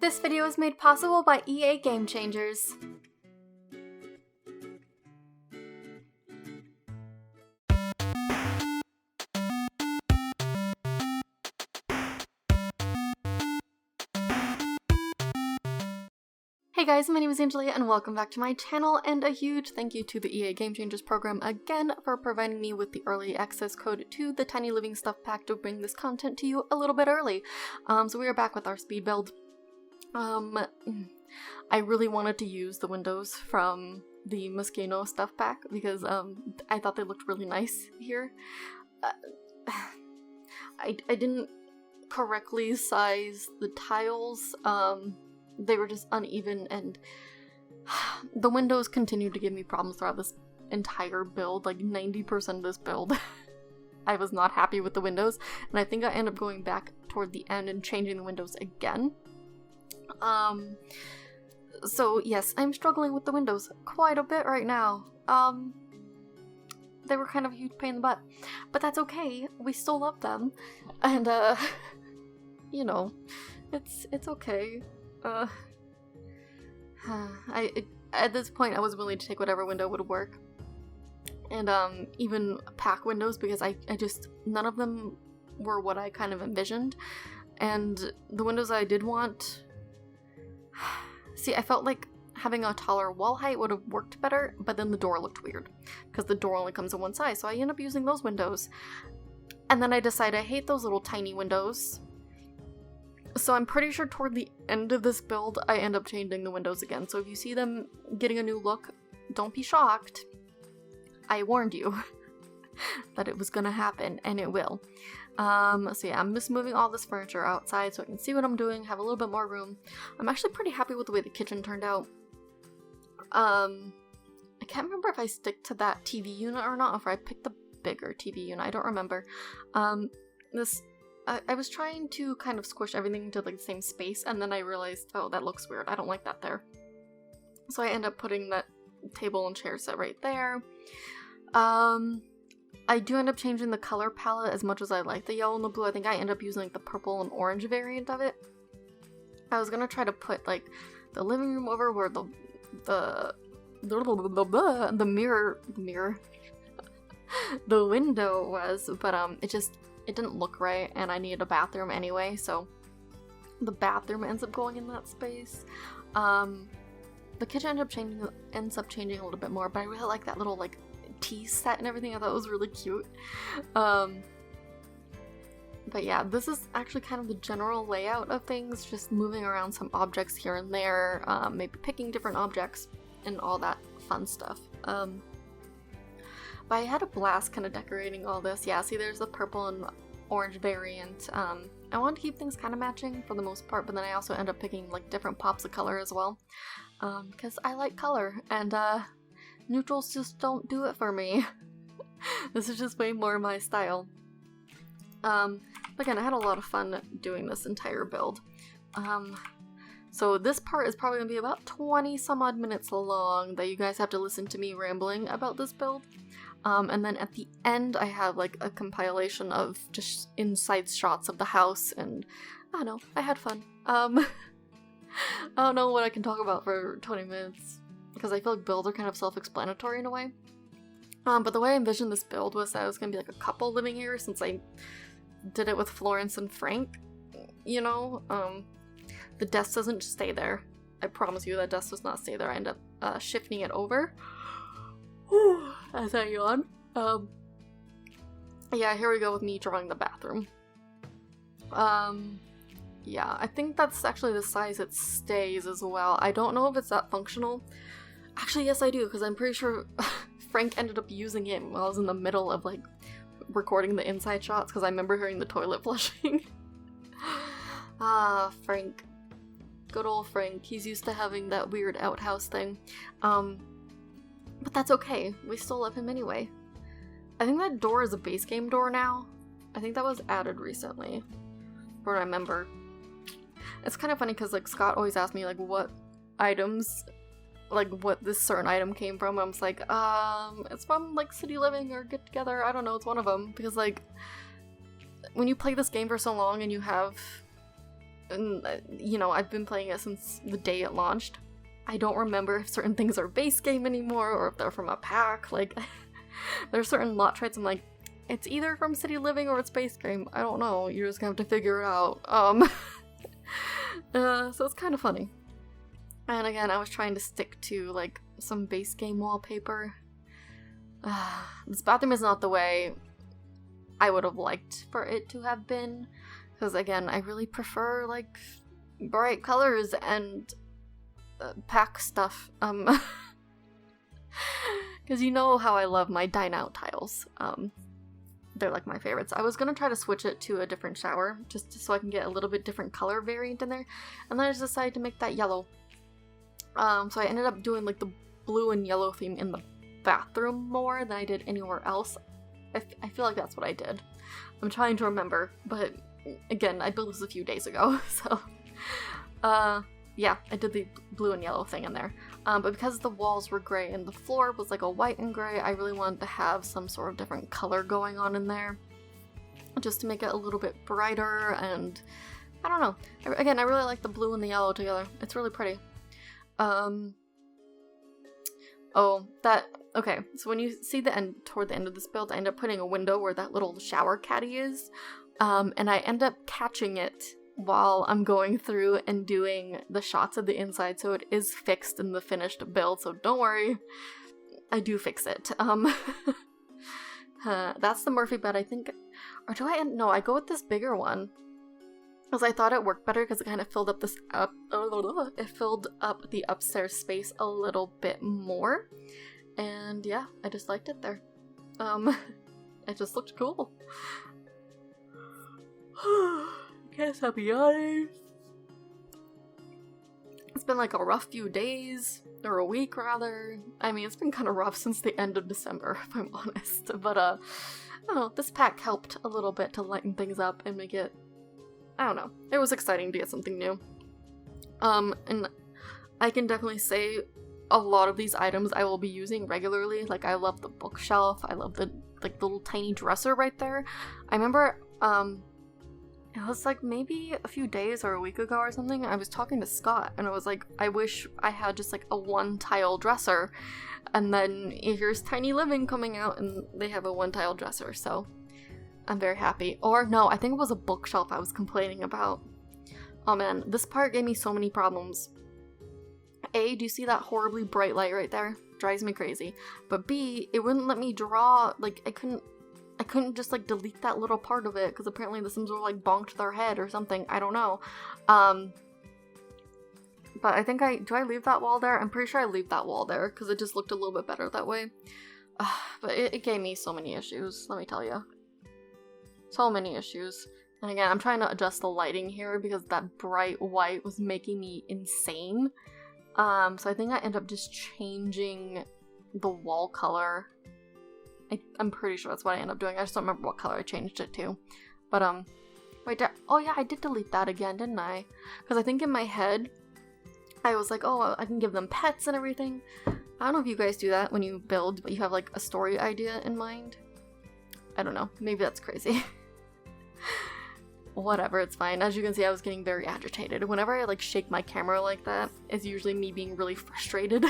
This video is made possible by EA Game Changers. Hey guys, my name is Angelia and welcome back to my channel, and a huge thank you to the EA Game Changers program again for providing me with the early access code to the Tiny Living Stuff pack to bring this content to you a little bit early. So we are back with our speed build. I really wanted to use the windows from the Moschino stuff pack because I thought they looked really nice here. I didn't correctly size the tiles. They were just uneven, and the windows continued to give me problems throughout this entire build. Like 90% of this build I was not happy with the windows, and I think I ended up going back toward the end and changing the windows again. So yes, I'm struggling with the windows quite a bit right now. They were kind of a huge pain in the butt, but that's okay. We still love them, and you know, it's okay. At this point I was willing to take whatever window would work, and even pack windows, because I just, none of them were what I kind of envisioned, and the windows I did want, see, I felt like having a taller wall height would have worked better, but then the door looked weird because the door only comes in one size, so I ended up using those windows, and then I decided I hate those little tiny windows. So I'm pretty sure toward the end of this build, I end up changing the windows again. So if you see them getting a new look, don't be shocked. I warned you that it was gonna happen, and it will. So yeah, I'm just moving all this furniture outside so I can see what I'm doing, have a little bit more room. I'm actually pretty happy with the way the kitchen turned out. I can't remember if I stick to that TV unit or not, or if I picked the bigger TV unit. I don't remember. I was trying to kind of squish everything into like the same space, and then I realized, oh, that looks weird. I don't like that there. So I end up putting that table and chair set right there. I do end up changing the color palette as much as I like the yellow and the blue. I think I end up using like the purple and orange variant of it. I was gonna try to put like the living room over where the the window was, but it didn't look right, and I needed a bathroom anyway, so the bathroom ends up going in that space. The kitchen ends up changing a little bit more, but I really like that little like tea set and everything. I thought it was really cute. But yeah, this is actually kind of the general layout of things, just moving around some objects here and there, maybe picking different objects and all that fun stuff. But I had a blast kind of decorating all this. Yeah, see, there's the purple and orange variant. I wanted to keep things kind of matching for the most part, but then I also end up picking like different pops of color as well, because I like color, and neutrals just don't do it for me. This is just way more my style. But again, I had a lot of fun doing this entire build. So this part is probably going to be about 20 some odd minutes long that you guys have to listen to me rambling about this build. And then at the end I have like a compilation of just inside shots of the house, and I don't know, I had fun. I don't know what I can talk about for 20 minutes, because I feel like builds are kind of self-explanatory in a way. But the way I envisioned this build was that it was going to be like a couple living here, since I did it with Florence and Frank, you know? The desk doesn't stay there. I promise you that desk does not stay there. I end up shifting it over. As I yawn. Yeah, here we go with me drawing the bathroom. Yeah, I think that's actually the size it stays as well. I don't know if it's that functional. Actually, yes I do, because I'm pretty sure Frank ended up using it while I was in the middle of like recording the inside shots, because I remember hearing the toilet flushing. Ah, Frank. Good old Frank. He's used to having that weird outhouse thing. But that's okay. We still love him anyway. I think that door is a base game door now. I think that was added recently, from what I remember. It's kind of funny because like Scott always asks me like what items, like what this certain item came from. I'm just like, it's from like City Living or Get Together. I don't know. It's one of them, because like when you play this game for so long and you have and, you know, I've been playing it since the day it launched. I don't remember if certain things are base game anymore, or if they're from a pack. Like, there's certain lot traits I'm like, it's either from City Living or it's base game. I don't know. You're just gonna have to figure it out. So it's kind of funny. And again, I was trying to stick to, like, some base game wallpaper. This bathroom is not the way I would have liked for it to have been. Because, again, I really prefer, like, bright colors and pack stuff. Because you know how I love my dine out tiles. They're, like, my favorites. I was gonna try to switch it to a different shower, just so I can get a little bit different color variant in there. And then I just decided to make that yellow. So I ended up doing, like, the blue and yellow theme in the bathroom more than I did anywhere else. I feel like that's what I did. I'm trying to remember, but again, I built this a few days ago, so yeah, I did the blue and yellow thing in there. But because the walls were gray and the floor was like a white and gray, I really wanted to have some sort of different color going on in there, just to make it a little bit brighter. And I don't know. Again, I really like the blue and the yellow together. It's really pretty. Okay, so when you see toward the end of this build, I end up putting a window where that little shower caddy is, and I end up catching it while I'm going through and doing the shots of the inside, so it is fixed in the finished build, so don't worry, I do fix it. That's the Murphy bed, I think, or do I, no, I go with this bigger one, because I thought it worked better because it kind of filled up the upstairs space a little bit more. And yeah, I just liked it there. It just looked cool. Guess I'll be honest. It's been like a rough few days, or a week rather. I mean, it's been kind of rough since the end of December, if I'm honest. But I don't know, this pack helped a little bit to lighten things up and make it, I don't know, it was exciting to get something new. And I can definitely say a lot of these items I will be using regularly. Like, I love the bookshelf, I love the, like, the little tiny dresser right there. I remember, it was like maybe a few days or a week ago or something, I was talking to Scott, and I was like, I wish I had just like a one tile dresser, and then here's Tiny Living coming out and they have a one tile dresser, so I'm very happy. Or no, I think it was a bookshelf I was complaining about. Oh man, this part gave me so many problems. A, do you see that horribly bright light right there? Drives me crazy. But B, it wouldn't let me draw, like, I couldn't just, like, delete that little part of it, because apparently the Sims were, like, bonked their head or something. I don't know. But I think do I leave that wall there? I'm pretty sure I leave that wall there, because it just looked a little bit better that way. But it gave me so many issues, let me tell you. So many issues. And again, I'm trying to adjust the lighting here, because that bright white was making me insane. So I think I end up just changing the wall color. I'm pretty sure that's what I end up doing. I just don't remember what color I changed it to. But, wait, oh yeah, I did delete that again, didn't I? Because I think in my head, I was like, oh, I can give them pets and everything. I don't know if you guys do that when you build, but you have, like, a story idea in mind. I don't know. Maybe that's crazy. Whatever, it's fine. As you can see, I was getting very agitated. Whenever I, like, shake my camera like that, it's usually me being really frustrated.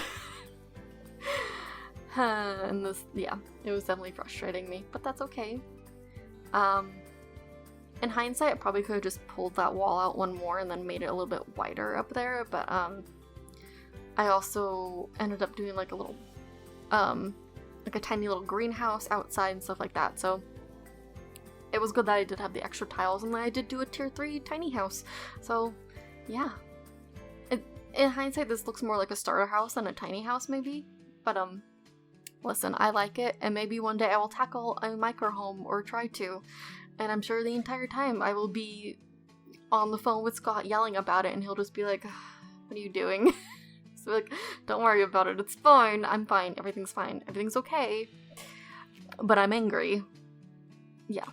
And this, yeah, it was definitely frustrating me, but that's okay. In hindsight, I probably could have just pulled that wall out one more and then made it a little bit wider up there, but, I also ended up doing, like, a little, like a tiny little greenhouse outside and stuff like that, so it was good that I did have the extra tiles, and then I did do a tier 3 tiny house, so, yeah. In hindsight, this looks more like a starter house than a tiny house, maybe, but, listen, I like it, and maybe one day I will tackle a micro home, or try to, and I'm sure the entire time I will be on the phone with Scott yelling about it, and he'll just be like, what are you doing? So, like, don't worry about it, it's fine, I'm fine, everything's okay, but I'm angry. Yeah.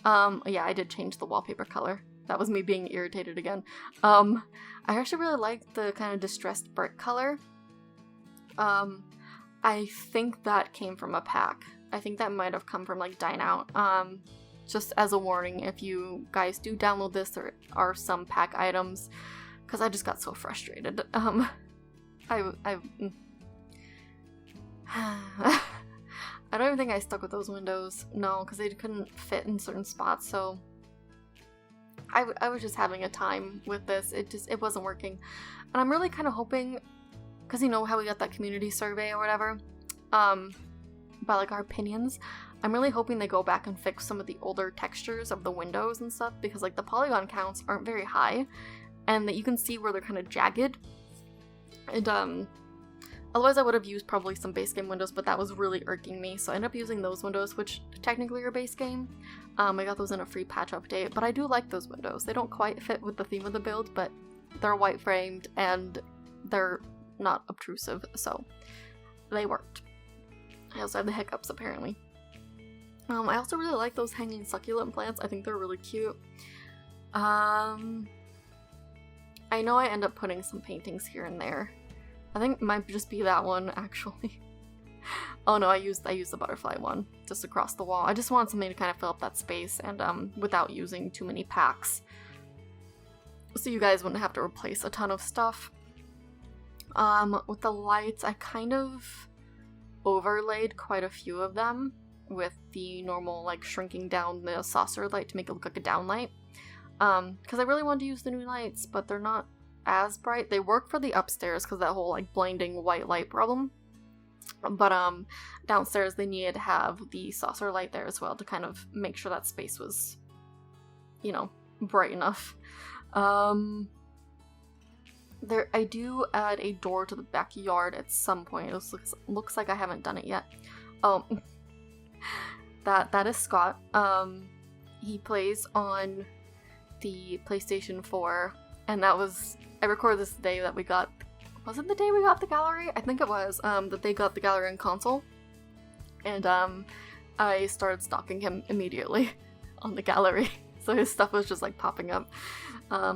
Yeah, I did change the wallpaper color. That was me being irritated again. I actually really like the kind of distressed brick color. I think that came from a pack. I think that might have come from, like, Dine Out. just as a warning, if you guys do download this, there are some pack items, because I just got so frustrated. I don't even think I stuck with those windows. No, because they couldn't fit in certain spots, so I was just having a time with this. It wasn't working. And I'm really kind of hoping, because you know how we got that community survey or whatever, about like our opinions, I'm really hoping they go back and fix some of the older textures of the windows and stuff, because like the polygon counts aren't very high, and that you can see where they're kind of jagged. And otherwise I would have used probably some base game windows, but that was really irking me, so I ended up using those windows, which technically are base game. I got those in a free patch update, but I do like those windows. They don't quite fit with the theme of the build, but they're white framed and they're not obtrusive, so they worked. I also had the hiccups apparently. I also really like those hanging succulent plants. I think they're really cute. I know I end up putting some paintings here and there. I think it might just be that one, actually. Oh no, I used the butterfly one just across the wall. I just wanted something to kind of fill up that space and without using too many packs, so you guys wouldn't have to replace a ton of stuff. With the lights, I kind of overlaid quite a few of them with the normal like shrinking down the saucer light to make it look like a downlight. Because I really wanted to use the new lights, but they're not as bright. They work for the upstairs because that whole like blinding white light problem. But downstairs they needed to have the saucer light there as well to kind of make sure that space was, you know, bright enough. There, I do add a door to the backyard at some point. It looks like I haven't done it yet. Oh, that is Scott. He plays on the PlayStation 4, and that was, I recorded this the day that we got, was it the day we got the gallery? I think it was, that they got the gallery and console. And I started stalking him immediately on the gallery. So his stuff was just like popping up.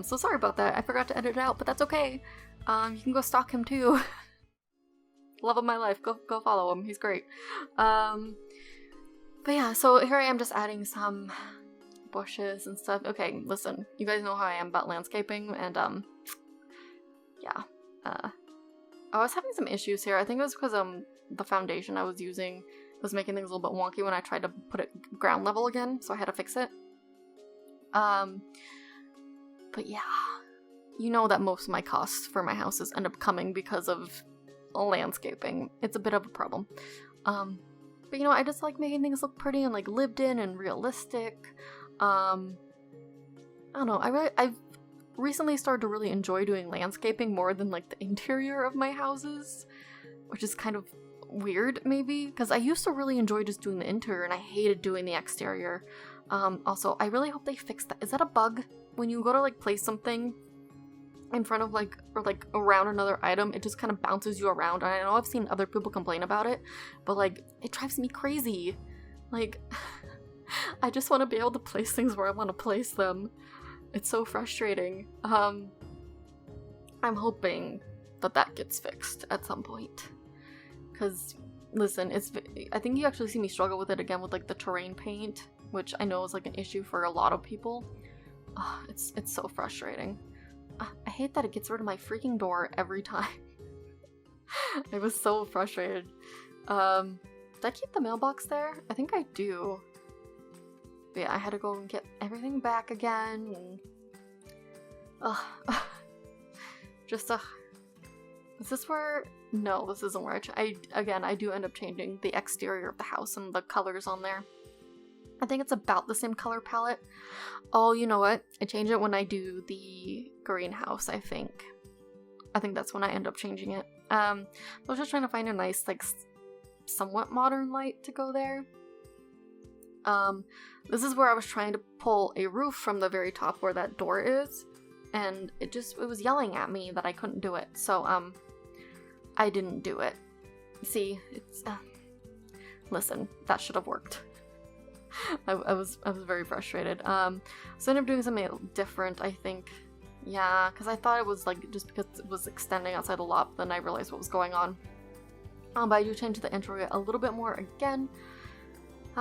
So sorry about that. I forgot to edit it out, but that's okay. You can go stalk him too. Love of my life. Go follow him. He's great. But yeah, so here I am just adding some bushes and stuff. Okay, listen. You guys know how I am about landscaping, and yeah. I was having some issues here. I think it was because the foundation I was using was making things a little bit wonky when I tried to put it ground level again, so I had to fix it. But yeah, you know that most of my costs for my houses end up coming because of landscaping. It's a bit of a problem. But you know, I just like making things look pretty and like lived in and realistic. I don't know, I've recently started to really enjoy doing landscaping more than like the interior of my houses, which is kind of weird maybe, because I used to really enjoy just doing the interior and I hated doing the exterior. Also, I really hope they fix that. Is that a bug? When you go to like place something in front of like, or like around another item, it just kind of bounces you around. And I know I've seen other people complain about it, but like, it drives me crazy. Like, I just want to be able to place things where I want to place them. It's so frustrating. I'm hoping that gets fixed at some point. Because, listen, I think you actually see me struggle with it again with like the terrain paint, which I know is like an issue for a lot of people. It's so frustrating. I hate that it gets rid of my freaking door every time. I was so frustrated. Did I keep the mailbox there? I think I do. But yeah, I had to go and get everything back again, and is this where? No, this isn't where I do end up changing the exterior of the house and the colors on there. I think it's about the same color palette. Oh, you know what? I change it when I do the greenhouse, I think. I think that's when I end up changing it. I was just trying to find a nice, like, somewhat modern light to go there. This is where I was trying to pull a roof from the very top where that door is, and it was yelling at me that I couldn't do it, so, I didn't do it. See, it's, listen, that should have worked. I was very frustrated. So I ended up doing something different, I think. Yeah, because I thought it was, like, just because it was extending outside the lot, but then I realized what was going on. But I do change the intro a little bit more again.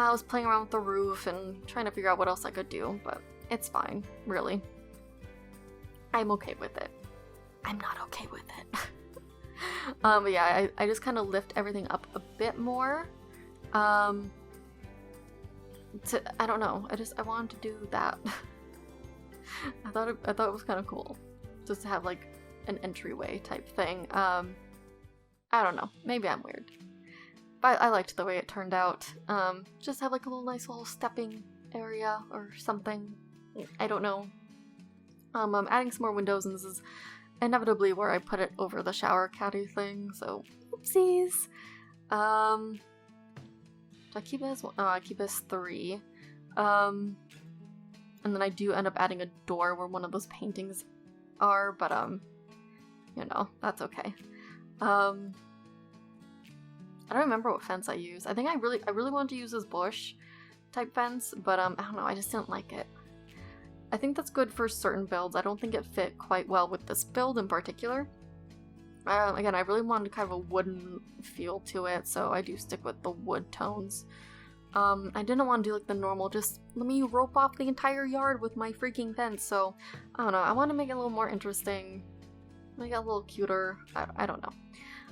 I was playing around with the roof and trying to figure out what else I could do, but it's fine, really. I'm okay with it. I'm not okay with it. But yeah, I just kind of lift everything up a bit more. I don't know. I wanted to do that. I thought it was kind of cool, just to have like an entryway type thing. I don't know. Maybe I'm weird, but I liked the way it turned out. Just have like a nice little stepping area or something. I don't know. I'm adding some more windows, and this is inevitably where I put it over the shower caddy thing, so oopsies. Do I keep it as one? Oh, I keep it as 3. And then I do end up adding a door where one of those paintings are, but you know, that's okay. I don't remember what fence I use. I think I really wanted to use this bush type fence, but I don't know, I just didn't like it. I think that's good for certain builds. I don't think it fit quite well with this build in particular. Again, I really wanted kind of a wooden feel to it, so I do stick with the wood tones. I didn't want to do like the normal, just let me rope off the entire yard with my freaking fence, so I don't know, I want to make it a little more interesting, make it a little cuter. I don't know.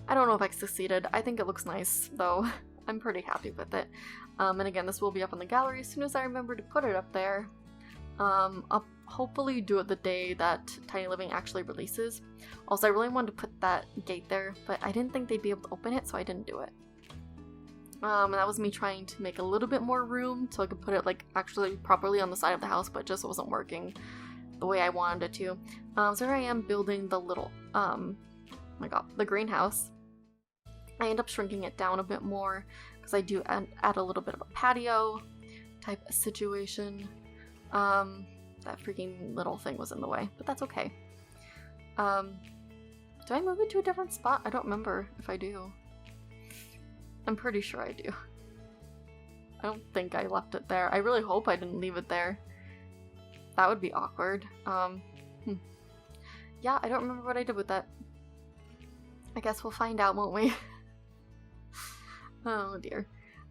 I don't know if I succeeded. I think it looks nice, though. I'm pretty happy with it. And again, this will be up in the gallery as soon as I remember to put it up there. I'll hopefully do it the day that Tiny Living actually releases. Also, I really wanted to put that gate there, but I didn't think they'd be able to open it, so I didn't do it. And that was me trying to make a little bit more room so I could put it like actually properly on the side of the house, but it just wasn't working the way I wanted it to. So here I am building the little, oh my god, the greenhouse. I end up shrinking it down a bit more because I do add a little bit of a patio type of situation. That freaking little thing was in the way, but that's okay. Do I move it to a different spot? I don't remember if I do. I'm pretty sure I do. I don't think I left it there. I really hope I didn't leave it there. That would be awkward. Yeah, I don't remember what I did with that. I guess we'll find out, won't we? Oh dear.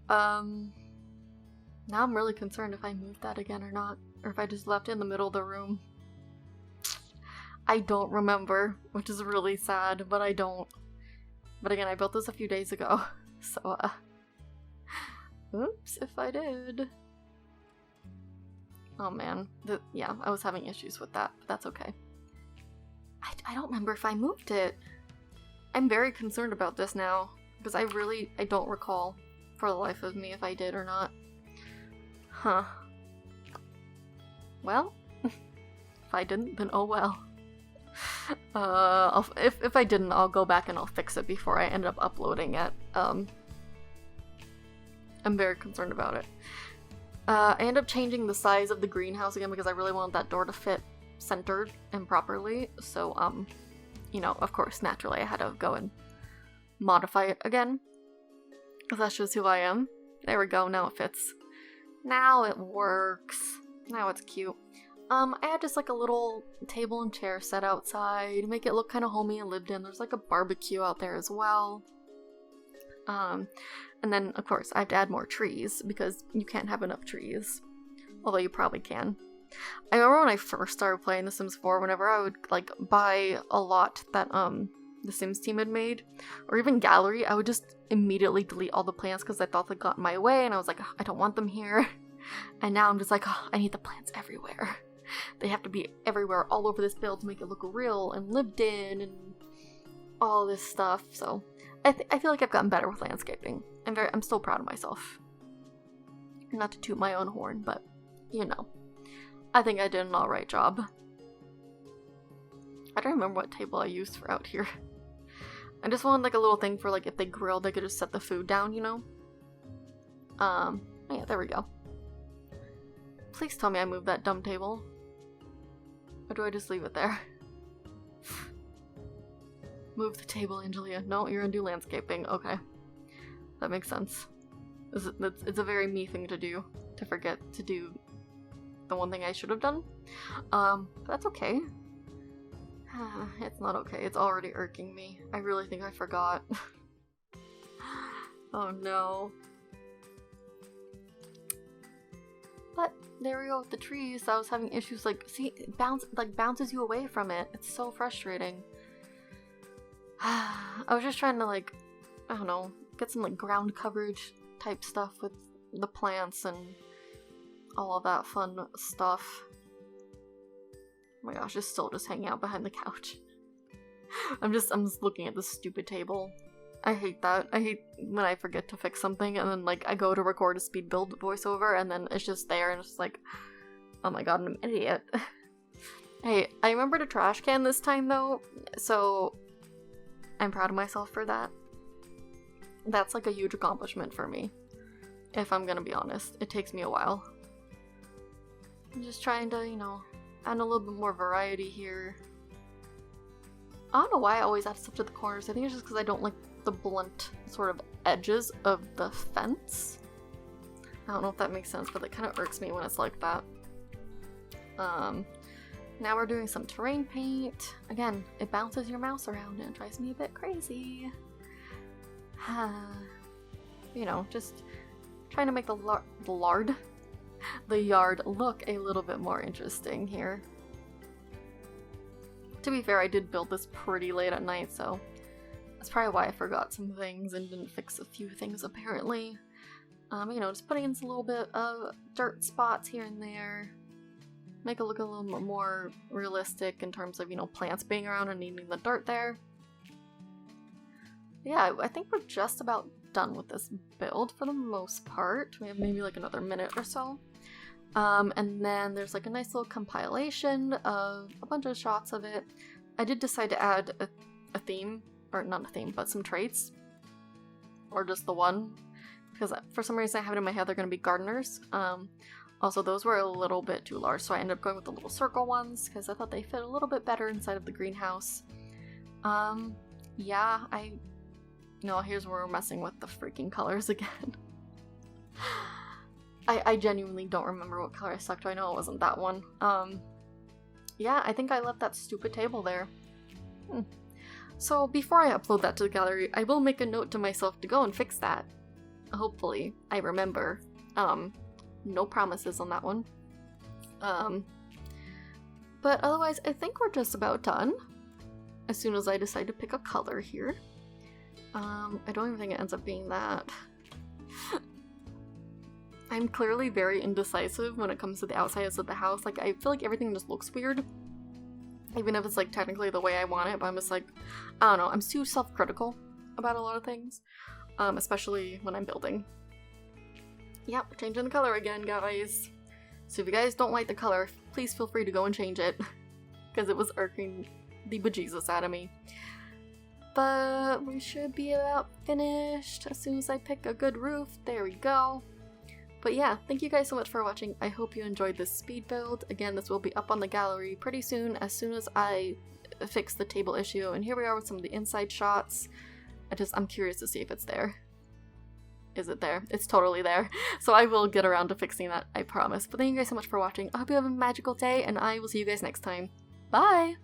Now I'm really concerned if I moved that again or not, or if I just left it in the middle of the room. I don't remember, which is really sad, but I don't. But again, I built this a few days ago, so oops if I did. Oh man, yeah, I was having issues with that, but that's okay. I don't remember if I moved it. I'm very concerned about this now, because I don't recall for the life of me if I did or not. Huh. Well, if I didn't, then oh well. If I didn't, I'll go back and I'll fix it before I end up uploading it. I'm very concerned about it. I end up changing the size of the greenhouse again because I really wanted that door to fit centered and properly. So, you know, of course, naturally I had to go and modify it again. Because that's just who I am. There we go, now it fits. Now it works. Now it's cute. I had just like a little table and chair set outside, make it look kind of homey and lived in. There's like a barbecue out there as well. And then of course I have to add more trees because you can't have enough trees. Although you probably can. I remember when I first started playing The Sims 4, whenever I would like buy a lot that the Sims team had made, or even gallery, I would just immediately delete all the plants because I thought they got in my way and I was like, I don't want them here. And now I'm just like, oh, I need the plants everywhere. They have to be everywhere, all over this build to make it look real and lived in and all this stuff. So I feel like I've gotten better with landscaping. I'm still proud of myself. Not to toot my own horn, but you know, I think I did an alright job. I don't remember what table I used for out here. I just wanted like a little thing for like if they grilled, they could just set the food down, you know? Oh yeah, there we go. Please tell me I moved that dumb table. Or do I just leave it there? Move the table, Angelia. No, you're gonna do landscaping. Okay. That makes sense. It's a very me thing to do. To forget to do the one thing I should have done. But that's okay. It's not okay. It's already irking me. I really think I forgot. Oh no. But there we go with the trees. I was having issues, like, see, it bounces you away from it. It's so frustrating. I was just trying to, like, I don't know, get some, like, ground coverage type stuff with the plants and all of that fun stuff. Oh my gosh, it's still just hanging out behind the couch. I'm just looking at this stupid table. I hate that. I hate when I forget to fix something and then, like, I go to record a speed build voiceover and then it's just there and it's like, oh my god, I'm an idiot. Hey, I remembered a trash can this time though, so I'm proud of myself for that. That's like a huge accomplishment for me, if I'm gonna be honest. It takes me a while. I'm just trying to, you know, add a little bit more variety here. I don't know why I always add stuff to the corners. I think it's just because I don't like the blunt sort of edges of the fence. I don't know if that makes sense, but it kind of irks me when it's like that. Now we're doing some terrain paint. Again, it bounces your mouse around and it drives me a bit crazy. You know, just trying to make the yard look a little bit more interesting here. To be fair, I did build this pretty late at night, so that's probably why I forgot some things and didn't fix a few things apparently. You know, just putting in a little bit of dirt spots here and there. Make it look a little bit more realistic in terms of, you know, plants being around and needing the dirt there. Yeah, I think we're just about done with this build for the most part. We have maybe like another minute or so. And then there's like a nice little compilation of a bunch of shots of it. I did decide to add a theme, or not a theme, but some traits. Or just the one. Because for some reason I have it in my head they're going to be gardeners. Also, those were a little bit too large, so I ended up going with the little circle ones because I thought they fit a little bit better inside of the greenhouse. Yeah, no, here's where we're messing with the freaking colors again. I genuinely don't remember what color I stuck to. I know it wasn't that one. Yeah, I think I left that stupid table there. So before I upload that to the gallery, I will make a note to myself to go and fix that. Hopefully, I remember. No promises on that one. But otherwise, I think we're just about done. As soon as I decide to pick a color here. I don't even think it ends up being that. I'm clearly very indecisive when it comes to the outsides of the house. Like, I feel like everything just looks weird. Even if it's, like, technically the way I want it, but I'm just like, I don't know, I'm too self-critical about a lot of things. Especially when I'm building. Yep, we're changing the color again, guys. So if you guys don't like the color, please feel free to go and change it. Because it was irking the bejesus out of me. But we should be about finished as soon as I pick a good roof. There we go. But yeah, thank you guys so much for watching. I hope you enjoyed this speed build. Again, this will be up on the gallery pretty soon as I fix the table issue. And here we are with some of the inside shots. I'm curious to see if it's there. Is it there? It's totally there. So I will get around to fixing that, I promise. But thank you guys so much for watching. I hope you have a magical day, and I will see you guys next time. Bye!